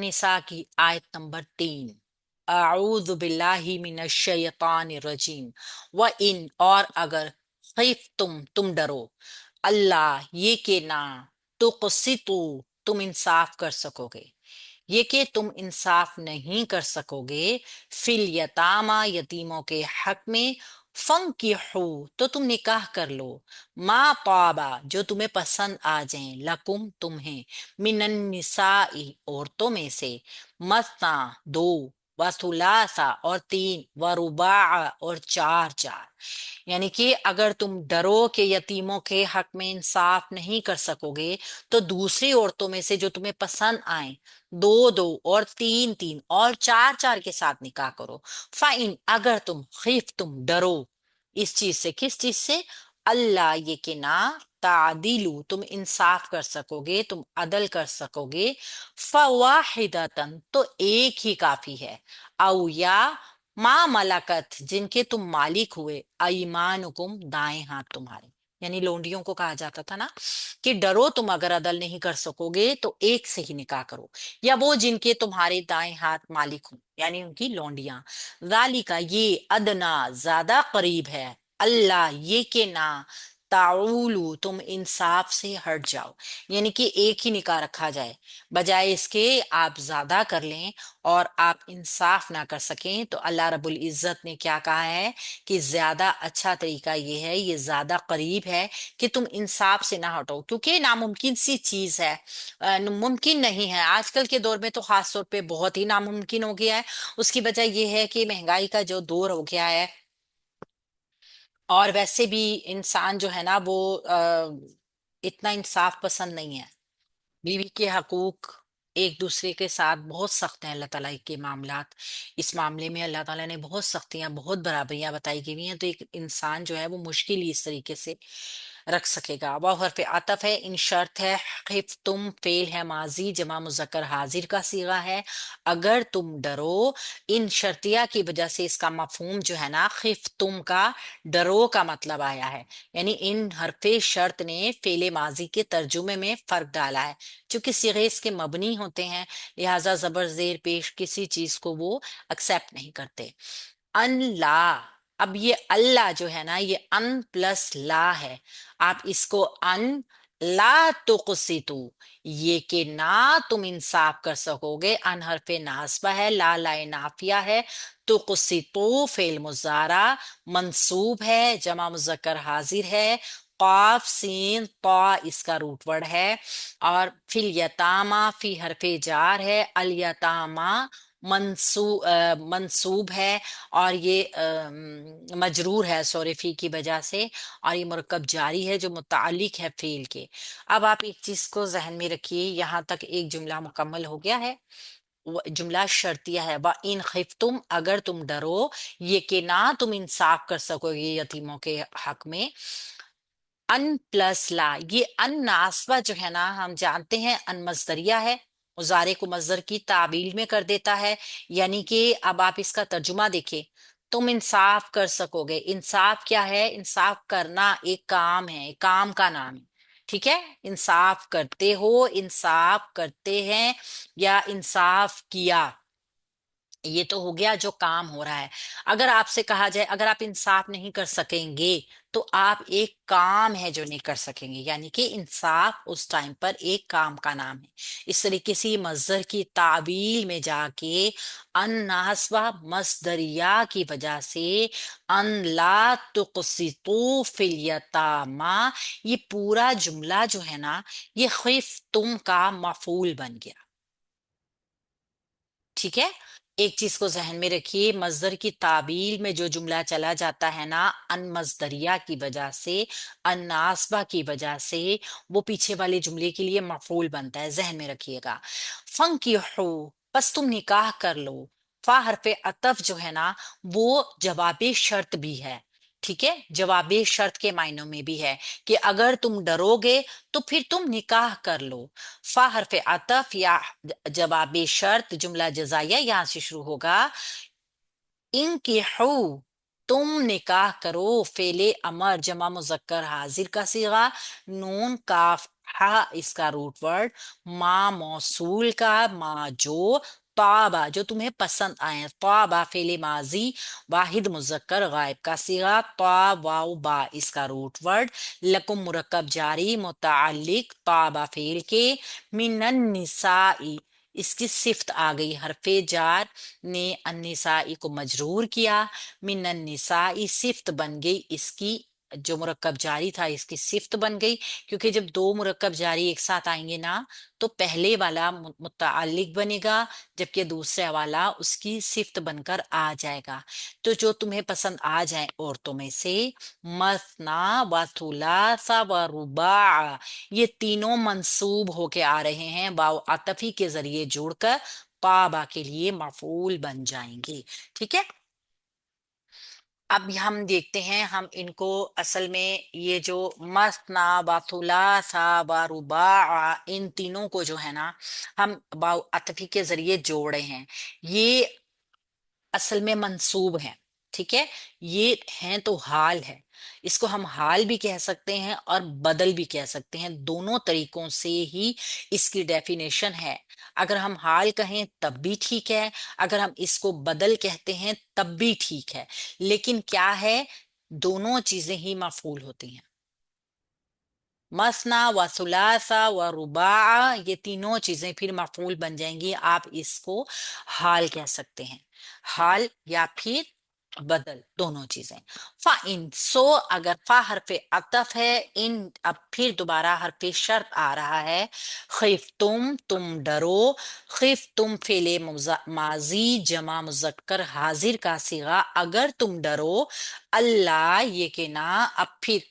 निसा की आयत नंबर 3। अऊज़ु बिल्लाहि मिनश शैतानिर रजीम। व इन और अगर खैफ तुम डरो, अल्लाह ये कि ना तुक़सितु तुम इंसाफ कर सकोगे, ये कि तुम इंसाफ नहीं कर सकोगे, फिल यतामा यतीमों के हक में, फंकिहू तो तुम निकाह कर लो, मा ताबा जो तुम्हें पसंद आ जाए, लकुम तुम्हें, मिनन निसाई औरतों में से, मस्ता दो, वसुलासा और तीन, व रुबा और चार चार। यानी कि अगर तुम डरो कि यतीमों के हक में इंसाफ नहीं कर सकोगे, तो दूसरी औरतों में से जो तुम्हें पसंद आए, दो दो और तीन तीन और चार चार के साथ निकाह करो। फाइन अगर तुम खीफ तुम डरो इस चीज से, किस चीज से, अल्लाह ये कि ना तादिलू तुम इंसाफ कर सकोगे, तुम अदल कर सकोगे, फवाहिदतन तो एक ही काफी है, औ या मा मलकत जिनके तुम मालिक हुए, अईमानुकुम दाएं हाथ तुम्हारे। यानी लोंडियों को कहा जाता था ना कि डरो तुम अगर अदल नहीं कर सकोगे तो एक से ही निकाह करो, या वो जिनके तुम्हारे दाएं हाथ मालिक हो यानी उनकी लौंडियां। जालिका ये अदना ज्यादा करीब है, अल्लाह ये के ना ताउलू तुम इंसाफ से हट जाओ, यानी कि एक ही निकाह रखा जाए, बजाय इसके आप ज्यादा कर लें और आप इंसाफ ना कर सकें। तो अल्लाह रब्बुल इज्जत ने क्या कहा है कि ज्यादा अच्छा तरीका ये है, ये ज्यादा करीब है कि तुम इंसाफ से ना हटो, क्योंकि नामुमकिन सी चीज है, मुमकिन नहीं है। आजकल के दौर में तो खास तौर पे बहुत ही नामुमकिन हो गया है। उसकी वजह यह है कि महंगाई का जो दौर हो गया है, और वैसे भी इंसान जो है ना वो इतना इंसाफ पसंद नहीं है। बीवी के हकूक एक दूसरे के साथ बहुत सख्त हैं, अल्लाह ताला के मामलात। इस मामले में अल्लाह ताला ने बहुत सख्तियां, बहुत बराबरियां बताई गई हैं। तो एक इंसान जो है वो मुश्किल ही इस तरीके से रख सकेगा। वाव हरफ आतफ है, इन शर्त है, खिफ तुम फेल है माजी जमा मुजक्कर हाजिर का सीगा है, अगर तुम डरो। इन शर्तिया की वजह से इसका मफहूम जो है ना खिफ तुम का डरो का मतलब आया है। यानी इन हरफे शर्त ने फेले माजी के तर्जुमे में फर्क डाला है। चूंकि सिगे इसके मबनी होते हैं, लिहाजा जबर जेर पेश किसी चीज को वो एक्सेप्ट नहीं करते। अन ला, अब ये अल्लाह जो है ना ये अन प्लस ला है, आप इसको अन ला तुक़सितु ये कि ना तुम इंसाफ कर सकोगे, अन हरफे नासबा है, ला लाए नाफिया है, तुक़सितु फेल मुजारा मंसूब है, जमा मुजक्कर हाजिर है, काफ सीन ता इसका रूट वर्ड है, और फिल यतामा फी हरफे जार है, अल यतामा मंसूब है, और ये मजरूर है सॉरी फी की वजह से, और ये मुरक्कब जारी है जो मुतालिक है फेल के। अब आप एक चीज को जहन में रखिए, यहाँ तक एक जुमला मुकम्मल हो गया है। जुमला शर्तिया है, व इन खिफ्तुम अगर तुम डरो, ये कि ना तुम इंसाफ कर सकोगे यतीमों के हक में। अन प्लस ला, ये अन नासबा जो है ना हम जानते हैं अन मजदरिया है, मुजारे को मजदर की ताबील में कर देता है। यानी कि अब आप इसका तर्जुमा देखें, तुम इंसाफ कर सकोगे, इंसाफ क्या है, इंसाफ करना एक काम है, एक काम का नाम है। ठीक है, इंसाफ करते हो, इंसाफ करते हैं, या इंसाफ किया, ये तो हो गया जो काम हो रहा है। अगर आपसे कहा जाए अगर आप इंसाफ नहीं कर सकेंगे, तो आप एक काम है जो नहीं कर सकेंगे, यानी कि इंसाफ उस टाइम पर एक काम का नाम है। इस तरीके से मजदर की तावील में जाके अन्नासबा मसदरिया की वजह से अन ला तुक़सितू फिल यतामा, ये पूरा जुमला जो है ना ये खिफ तुम का मफूल बन गया। ठीक है, एक चीज को जहन में रखिए, मजदर की ताबील में जो जुमला चला जाता है ना अन मजदरिया की वजह से, अन नासबा की वजह से, वो पीछे वाले जुमले के लिए मफूल बनता है, जहन में रखिएगा। फंकिहू बस तुम निकाह कर लो, फा हरफे अतफ जो है ना वो जवाबे शर्त भी है। ठीक है, जवाबे शर्त के मायनों में भी है कि अगर तुम डरोगे तो फिर तुम निकाह कर लो। फा हरफ अतफ या जवाब शर्त जुमला जजाया यहां से शुरू होगा। इनकी हु तुम निकाह करो, फेले अमर जमा मुजक्कर हाजिर का सीगा, नून काफ हा इसका रूट वर्ड, मा मौसूल का, मा जो, ताबा जो तुम्हें पसंद आए, ताबा फेले माजी, वाहिद मुजक्कर गायब का सीगा, ता वाउ बा इसका रूट वर्ड, लकुम मुरक्कब जारी मुतालिक ताबा फेल के, मिनन निसाई इसकी सिफ्त आ गई, हरफे जार ने अन्निसाई को मजरूर किया, मिनन निसाई सिफ्त बन गई इसकी, जो मुरक्कब जारी था इसकी सिफ्त बन गई, क्योंकि जब दो मुरक्कब जारी एक साथ आएंगे ना तो पहले वाला मुतालिक बनेगा, जबकि दूसरा वाला उसकी सिफ्त बनकर आ जाएगा। तो जो तुम्हें पसंद आ जाए औरतों में से, मसना व थुलासा व रुबा, ये तीनों मंसूब होके आ रहे हैं, वाव अतफी के जरिए जुड़कर ताबा के लिए मफूल बन जाएंगे। ठीक है, अब हम देखते हैं हम इनको असल में ये जो मसना बाथुला सा बारुबा, इन तीनों को जो है ना हम वाव अतफी के जरिए जोड़े हैं, ये असल में मंसूब हैं। ठीक है, ये हैं तो हाल है, इसको हम हाल भी कह सकते हैं और बदल भी कह सकते हैं, दोनों तरीकों से ही इसकी डेफिनेशन है। अगर हम हाल कहें तब भी ठीक है, अगर हम इसको बदल कहते हैं तब भी ठीक है, लेकिन क्या है, दोनों चीजें ही मफूल होती हैं। मसना व सुलासा व रुबा, ये तीनों चीजें फिर मफूल बन जाएंगी, आप इसको हाल कह सकते हैं, हाल या फिर बदल, दोनों चीजें। फा इन सो, अगर फा हरफे अतफ है, इन अब फिर दोबारा हरफे शर्त आ रहा है, खिफ तुम डरो, खिफ तुम फेले माजी जमा मुजक्कर हाजिर का सीगा, अगर तुम डरो, अल्लाह ये के ना, अब फिर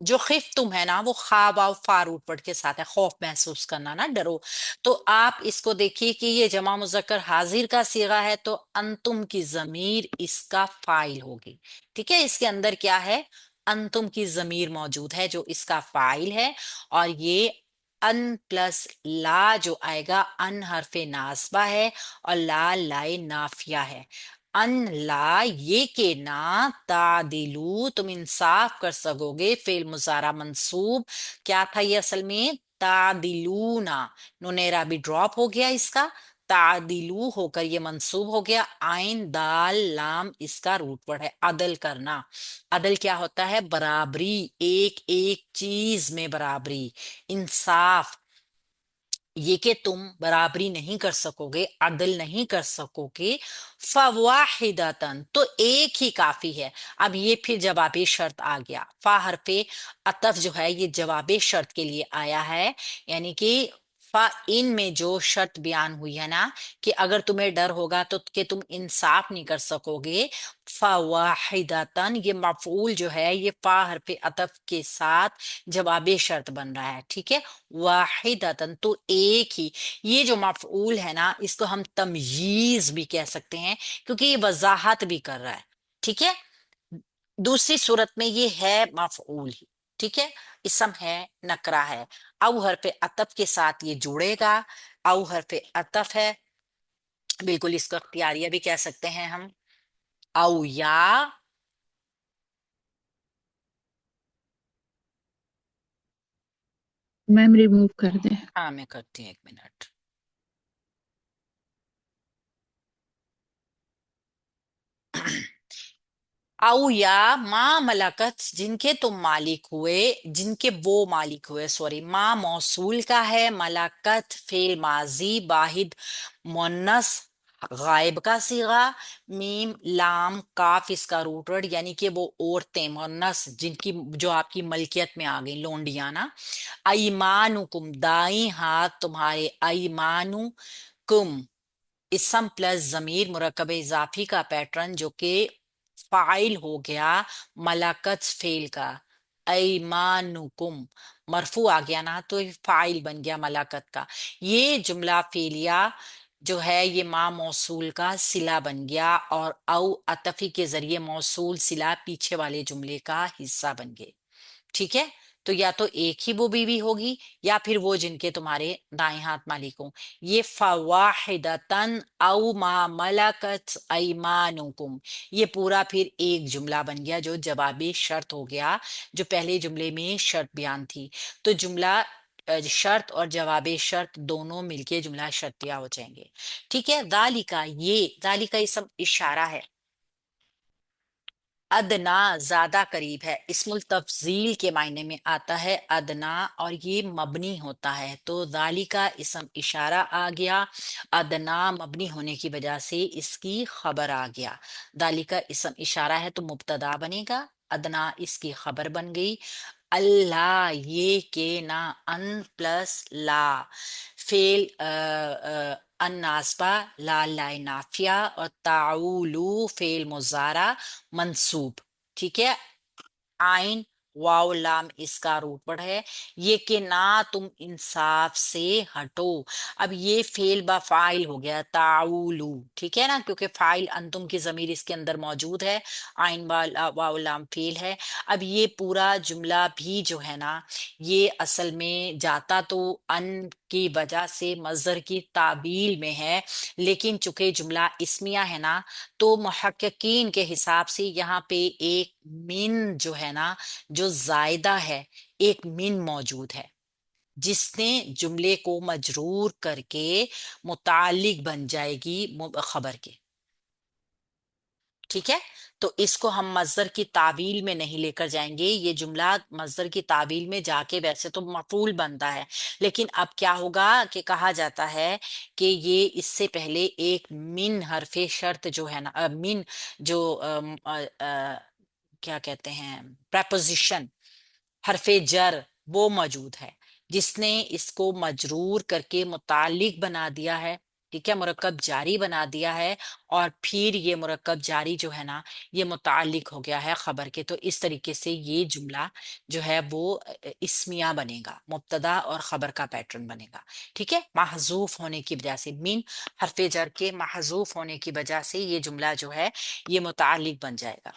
जो खिफ तुम है ना वो ख्वाब और फारूट वर्ड के साथ है, खौफ महसूस करना ना, डरो। तो आप इसको देखिए कि ये जमा मुजक्कर हाजिर का सीगा है, तो अंतुम की जमीर इसका फाइल होगी। ठीक है, इसके अंदर क्या है, अंतुम की जमीर मौजूद है जो इसका फाइल है, और ये अन प्लस ला जो आएगा, अन हरफे नासबा है और ला लाए नाफिया है। अन ला ये के ना, तादिलू तुम इंसाफ कर सकोगे, फेल मुजारा मंसूब, क्या था ये असल में, तादिलूना, नुनेरा भी ड्रॉप हो गया इसका, तादिलू होकर ये मंसूब हो गया, आइन दाल लाम इसका रूट वर्ड है, अदल करना। अदल क्या होता है, बराबरी, एक एक चीज में बराबरी, इंसाफ, ये कि तुम बराबरी नहीं कर सकोगे, अदल नहीं कर सकोगे, फवाहिदतन तो एक ही काफी है। अब ये फिर जवाबी शर्त आ गया, फा हरफे अतफ जो है ये जवाबी शर्त के लिए आया है, यानी कि फा इन में जो शर्त बयान हुई है ना, कि अगर तुम्हें डर होगा तो कि तुम इंसाफ नहीं कर सकोगे, फवाहिदतन ये मफूल जो है ये फा हरफे अतफ के साथ जवाबी शर्त बन रहा है। ठीक है, वाहिदतन तो एक ही, ये जो मफऊल है ना इसको हम तमयीज भी कह सकते हैं, क्योंकि ये वजाहत भी कर रहा है। ठीक है, दूसरी सूरत में ये है मफऊल ही। ठीक है, इसम है, नकरा है, औ हरफ अतफ के साथ ये जुड़ेगा, औ हरफ अतफ है, बिल्कुल इसको अख्तियारिया भी कह सकते हैं हम, औ या। मैम रिमूव कर दे। हाँ मैं करती हूँ, एक मिनट। आओ या माँ मलकत जिनके तुम मालिक हुए, जिनके वो मालिक हुए, सॉरी, माँ मौसूल का है, मलकत फेल माजी वाहिद मुन्नस गायब का सीगा, मीम लाम काफ इसका रूट वर्ड, यानी कि वो औरतें मुन्नस जिनकी, जो आपकी मलकियत में आ गई, लोंडियां ना। अईमानुकुम दाई हाथ तुम्हारे, अईमानु कुम इसम प्लस जमीर मुरकब इजाफी का पैटर्न जो कि फाइल हो गया मलाकत फेल का, ऐमानुकुम मरफू आ गया ना तो ये फाइल बन गया मलाकत का, ये जुमला फेलिया जो है ये मा मौसूल का सिला बन गया, और औ अतफी के जरिए मौसूल सिला पीछे वाले जुमले का हिस्सा बन गए। ठीक है, تو یا تو ایک ہی وہ بیوی ہوگی یا پھر وہ جن کے تمہارے دائیں ہاتھ مالک ہوں. یہ فواحدتن او ما ملکت ایمانکم، یہ پورا پھر ایک جملہ بن گیا جو جوابی شرط ہو گیا، جو پہلے جملے میں شرط بیان تھی. تو جملہ شرط اور جواب شرط دونوں مل کے جملہ شرطیہ ہو جائیں گے. ٹھیک ہے. ذالکا، یہ ذالکا اسم اشارہ ہے. ادنا زیادہ قریب ہے، اسم التفضیل کے معنی میں آتا ہے ادنا، اور یہ مبنی ہوتا ہے. تو ذالکا اسم اشارہ آ گیا، ادنا مبنی ہونے کی وجہ سے اس کی خبر آ گیا. ذالکا اسم اشارہ ہے تو مبتدا بنے گا، ادنا اس کی خبر بن گئی. اللہ یہ کہ نہ، ان پلس لا، فعل ان ناسبہ، لا لائے نافیہ، اور تعولو فعل مضارع منصوب. ٹھیک ہے. آئین واو لام اس کا روٹ ورڈ ہے. یہ کہ نہ تم انصاف سے ہٹو. اب یہ فعل با فاعل ہو گیا تعولو. ٹھیک ہے نا، کیونکہ فاعل انتم کی ضمیر اس کے اندر موجود ہے، آئین واو لام فعل ہے. اب یہ پورا جملہ بھی جو ہے نا، یہ اصل میں جاتا تو ان کی وجہ سے مصدر کی تعبیل میں ہے، لیکن چونکہ جملہ اسمیہ ہے نا، تو محققین کے حساب سے یہاں پہ ایک من جو ہے نا، جو زائدہ ہے، ایک من موجود ہے جس نے جملے کو مجرور کر کے متعلق بن جائے گی خبر کے. ٹھیک ہے. تو اس کو ہم مصدر کی تعویل میں نہیں لے کر جائیں گے. یہ جملہ مصدر کی تعویل میں جا کے ویسے تو مفعول بنتا ہے، لیکن اب کیا ہوگا کہ کہا جاتا ہے کہ یہ اس سے پہلے ایک من حرف شرط جو ہے نا، من جو کیا کہتے ہیں پریپوزیشن، حرف جر، وہ موجود ہے جس نے اس کو مجرور کر کے متعلق بنا دیا ہے. ٹھیک ہے. مرکب جاری بنا دیا ہے، اور پھر یہ مرکب جاری جو ہے نا، یہ متعلق ہو گیا ہے خبر کے. تو اس طریقے سے یہ جملہ جو ہے وہ اسمیہ بنے گا، مبتدا اور خبر کا پیٹرن بنے گا. ٹھیک ہے. محذوف ہونے کی وجہ سے، من حرف جر کے محذوف ہونے کی وجہ سے یہ جملہ جو ہے یہ متعلق بن جائے گا.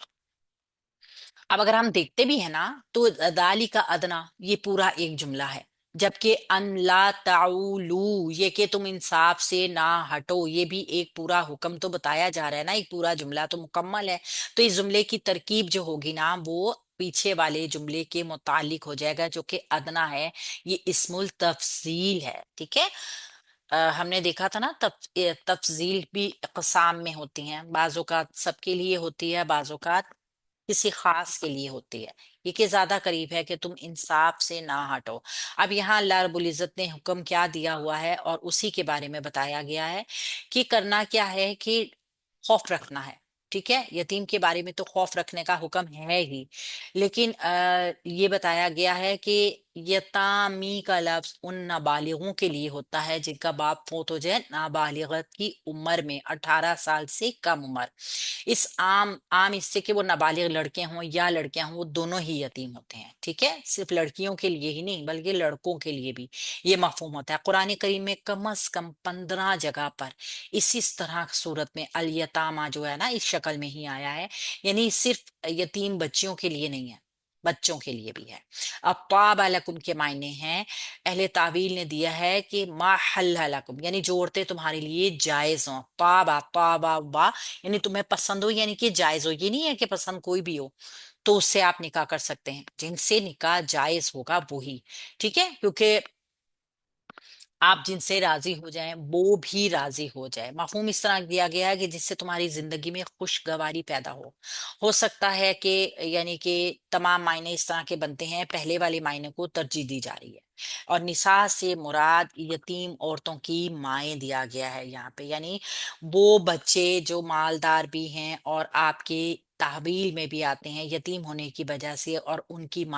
اب اگر ہم دیکھتے بھی ہیں نا، تو ذالک ادنا یہ پورا ایک جملہ ہے، جبکہ ان لا تعولو یہ کہ تم انصاف سے نہ ہٹو، یہ بھی ایک پورا حکم تو بتایا جا رہا ہے نا، ایک پورا جملہ تو مکمل ہے. تو اس جملے کی ترکیب جو ہوگی نا، وہ پیچھے والے جملے کے متعلق ہو جائے گا، جو کہ ادنا ہے، یہ اسم التفضیل ہے. ٹھیک ہے. ہم نے دیکھا تھا نا، تفضیل بھی اقسام میں ہوتی ہیں، بعض اوقات سب کے لیے ہوتی ہے، بعض اوقات کسی خاص کے لیے ہوتی ہے. یہ کہ زیادہ قریب ہے کہ تم انصاف سے نہ ہٹو. اب یہاں اللہ رب العزت نے حکم کیا دیا ہوا ہے، اور اسی کے بارے میں بتایا گیا ہے کہ کرنا کیا ہے، کہ خوف رکھنا ہے. ٹھیک ہے. یتیم کے بارے میں تو خوف رکھنے کا حکم ہے ہی، لیکن یہ بتایا گیا ہے کہ یتامی کا لفظ ان نابالغوں کے لیے ہوتا ہے جن کا باپ فوت ہو جائے نابالغت کی عمر میں، 18 سال سے کم عمر. اس عام اس سے کہ وہ نابالغ لڑکے ہوں یا لڑکیاں ہوں، وہ دونوں ہی یتیم ہوتے ہیں. ٹھیک ہے. صرف لڑکیوں کے لیے ہی نہیں بلکہ لڑکوں کے لیے بھی یہ مفہوم ہوتا ہے. قرآن کریم میں کم از کم 15 جگہ پر اسی طرح صورت میں الیتامہ جو ہے نا، اس شکل میں ہی آیا ہے. یعنی صرف یتیم بچیوں کے لیے نہیں ہے، بچوں کے لیے بھی ہے. اب طاب لکم کے معنی ہیں، اہل تعویل نے دیا ہے کہ ما حل لکم، یعنی جو عورتیں تمہارے لیے جائز ہوں. طابا طابا وا، یعنی تمہیں پسند ہو، یعنی کہ جائز ہو. یہ نہیں ہے کہ پسند کوئی بھی ہو تو اس سے آپ نکاح کر سکتے ہیں، جن سے نکاح جائز ہوگا وہی. ٹھیک ہے. کیونکہ آپ جن سے راضی ہو جائیں وہ بھی راضی ہو جائے. مفہوم اس طرح دیا گیا ہے کہ جس سے تمہاری زندگی میں خوشگواری پیدا ہو سکتا ہے کہ، یعنی کہ تمام معنی اس طرح کے بنتے ہیں، پہلے والے معنی کو ترجیح دی جا رہی ہے. اور نساء سے مراد یتیم عورتوں کی مائیں دیا گیا ہے یہاں پہ، یعنی وہ بچے جو مالدار بھی ہیں اور آپ کے تحویل میں بھی آتے ہیں یتیم ہونے کی وجہ سے، اور ان کی ماں